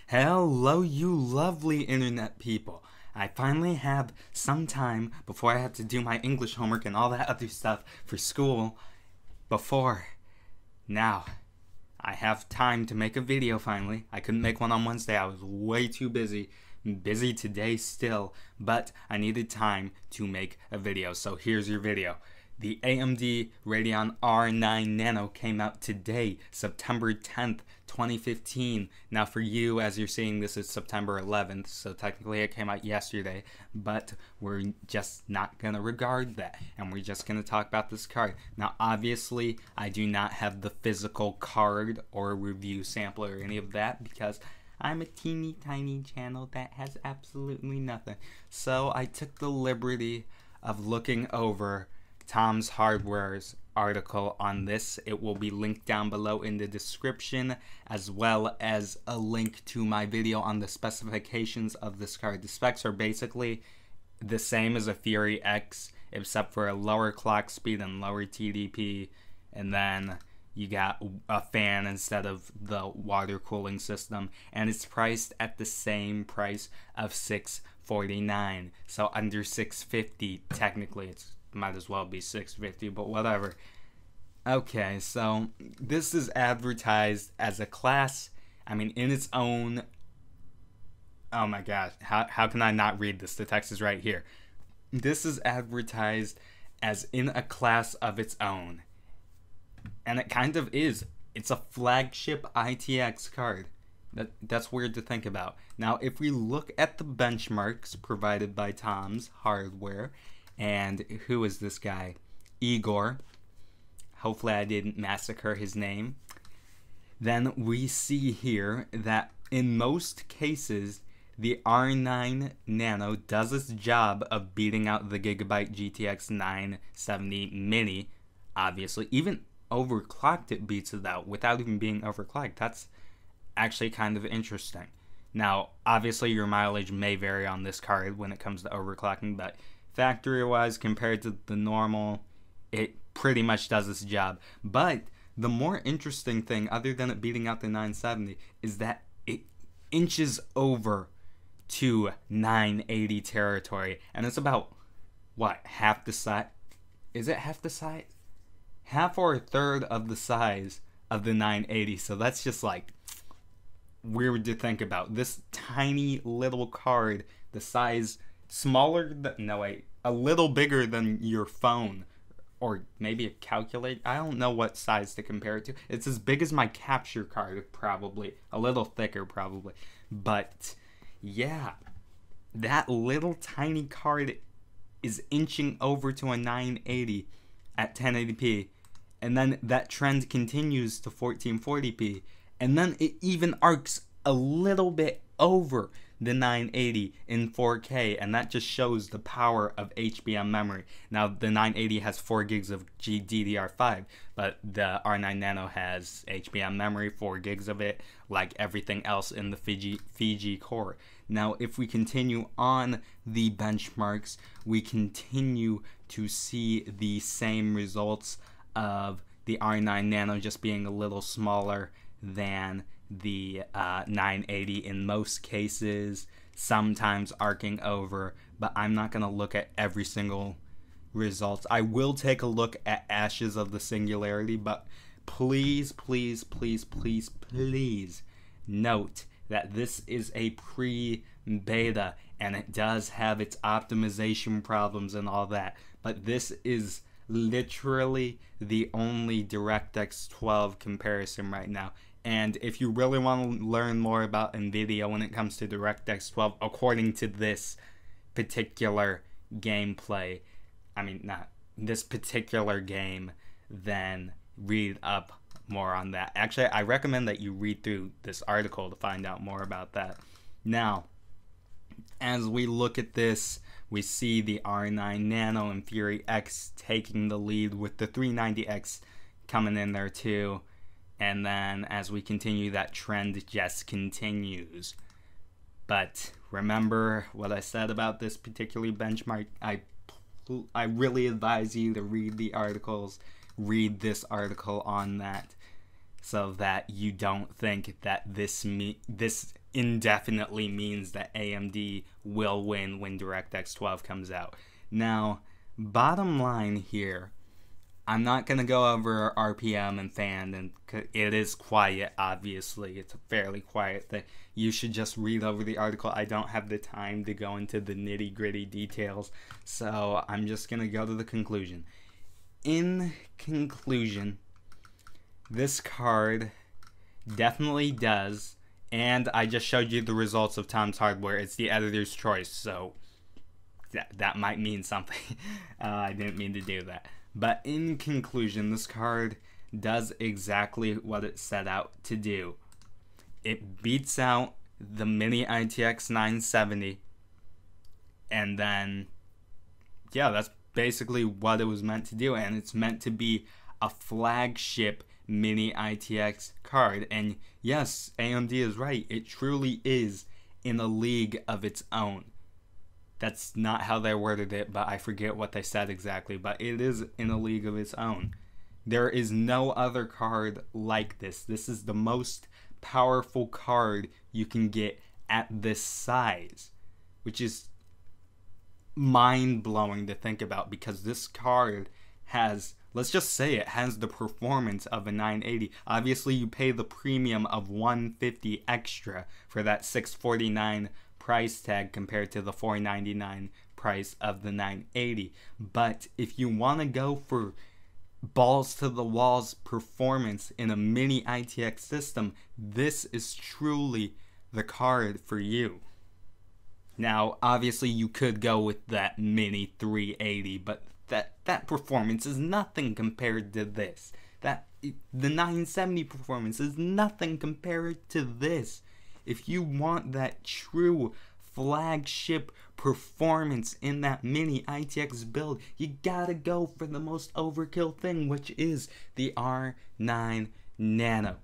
Hello, you lovely internet people. I finally have some time before I have to do my English homework and all that other stuff for school. Now, I have time to make a video finally. I couldn't make one on Wednesday. I was way too busy. Busy today still, but I needed time to make a video. So here's your video. The AMD Radeon R9 Nano came out today, September 10th, 2015. Now for you, as you're seeing, this is September 11th, so technically it came out yesterday, but we're just not going to regard that, and we're just going to talk about this card. Now obviously, I do not have the physical card or review sample or any of that, because I'm a teeny tiny channel that has absolutely nothing. So I took the liberty of looking over Tom's Hardware's article on this. It will be linked down below in the description, as well as a link to my video on the specifications of this card. The specs are basically the same as a Fury X, except for a lower clock speed and lower TDP, and then you got a fan instead of the water cooling system, and it's priced at the same price of $649, so under $650 technically. It's might as well be $650, but whatever. Okay, so this is advertised as a class, in its own. Oh my gosh, how can I not read this? The text is right here. This is advertised as in a class of its own, and it kind of is. It's a flagship ITX card. That's weird to think about. Now, if we look at the benchmarks provided by Tom's Hardware, and who is this guy? Igor. Hopefully I didn't massacre his name. Then we see here that in most cases, the R9 Nano does its job of beating out the Gigabyte GTX 970 Mini. Obviously, even overclocked, it beats it out without even being overclocked. That's actually kind of interesting. Now, obviously your mileage may vary on this card when it comes to overclocking, but factory-wise, compared to the normal, it pretty much does its job. But the more interesting thing, other than it beating out the 970, is that it inches over to 980 territory. And it's about, what, half the size? Is it half the size? Half or a third of the size of the 980. So that's just like weird to think about. This tiny little card, the size smaller than, no wait, a little bigger than your phone, or maybe a calculator. I don't know what size to compare it to. It's as big as my capture card, probably. A little thicker, probably. But yeah, that little tiny card is inching over to a 980 at 1080p, and then that trend continues to 1440p, and then it even arcs a little bit over the 980 in 4K, and that just shows the power of HBM memory. Now, the 980 has 4 gigs of GDDR5, but the R9 Nano has HBM memory, 4 gigs of it, like everything else in the Fiji core. Now, if we continue on the benchmarks, we continue to see the same results of the R9 Nano just being a little smaller than the 980 in most cases, sometimes arcing over, but I'm not going to look at every single results. I will take a look at Ashes of the Singularity, but please note that this is a pre-beta, and it does have its optimization problems and all that, but this is literally the only DirectX 12 comparison right now. And if you really want to learn more about NVIDIA when it comes to DirectX 12, according to this particular gameplay, not this particular game, then read up more on that. Actually, I recommend that you read through this article to find out more about that. Now, as we look at this, we see the R9 Nano and Fury X taking the lead, with the 390X coming in there too. And then as we continue, that trend just continues. But remember what I said about this particular benchmark. I really advise you to read the articles, read this article on that. so that you don't think that this indefinitely means that AMD will win when DirectX 12 comes out. Now, bottom line here, I'm not going to go over RPM and fan, and it is quiet, obviously. It's a fairly quiet thing. You should just read over the article. I don't have the time to go into the nitty-gritty details, so I'm just going to go to the conclusion. In conclusion, this card definitely does, and I just showed you the results of Tom's Hardware. It's the editor's choice, so that might mean something. I didn't mean to do that. But in conclusion, this card does exactly what it set out to do. It beats out the Mini-ITX 970, and then, yeah, that's basically what it was meant to do, and it's meant to be a flagship Mini-ITX card. And yes, AMD is right, it truly is in a league of its own. That's not how they worded it, but I forget what they said exactly, but it is in a league of its own. There is no other card like this. This is the most powerful card you can get at this size, which is mind-blowing to think about, because this card has, let's just say it has the performance of a 980. Obviously, you pay the premium of $150 extra for that $649 price tag compared to the $499 price of the 980. But if you want to go for balls to the walls performance in a Mini-ITX system, this is truly the card for you. Now, obviously, you could go with that Mini 380, but that performance is nothing compared to this. The 970 performance is nothing compared to this. If you want that true flagship performance in that Mini-ITX build, you gotta go for the most overkill thing, which is the R9 Nano.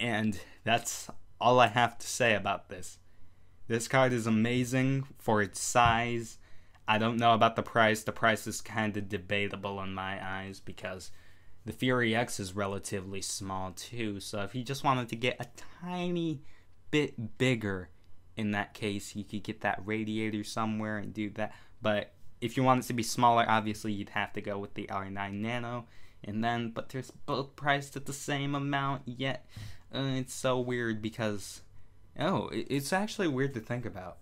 And that's all I have to say about this. This card is amazing for its size. I don't know about the price. The price is kind of debatable in my eyes, because the Fury X is relatively small too. So if you just wanted to get a tiny bit bigger, in that case, you could get that radiator somewhere and do that. But if you want it to be smaller, obviously you'd have to go with the R9 Nano. And then, but they're both priced at the same amount, yet it's so weird because, it's actually weird to think about.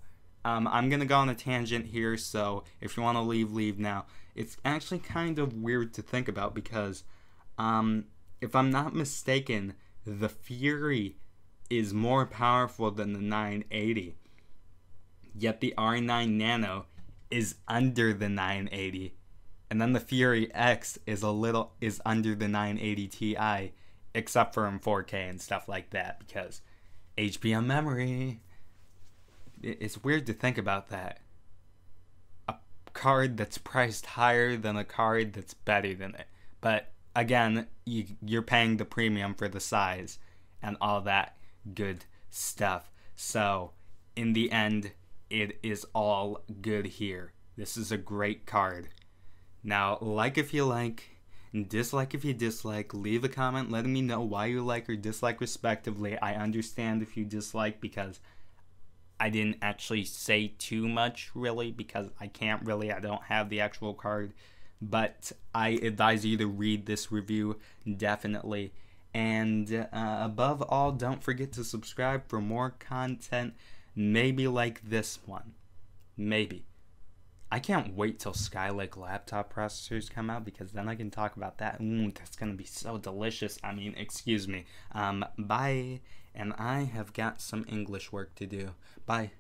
I'm going to go on a tangent here, so if you want to leave now. It's actually kind of weird to think about because, if I'm not mistaken, the Fury is more powerful than the 980. Yet the R9 Nano is under the 980. And then the Fury X is under the 980 Ti, except for in 4K and stuff like that, because HBM memory. It's weird to think about that. A card that's priced higher than a card that's better than it. But again, you're paying the premium for the size and all that good stuff. So in the end, it is all good here. This is a great card. Now, like if you like, dislike if you dislike. Leave a comment letting me know why you like or dislike respectively. I understand if you dislike, because I didn't actually say too much, really, because I don't have the actual card. But I advise you to read this review, definitely. And above all, don't forget to subscribe for more content, maybe like this one. Maybe. I can't wait till Skylake laptop processors come out, because then I can talk about that. That's going to be so delicious. I mean, excuse me. Bye. And I have got some English work to do. Bye.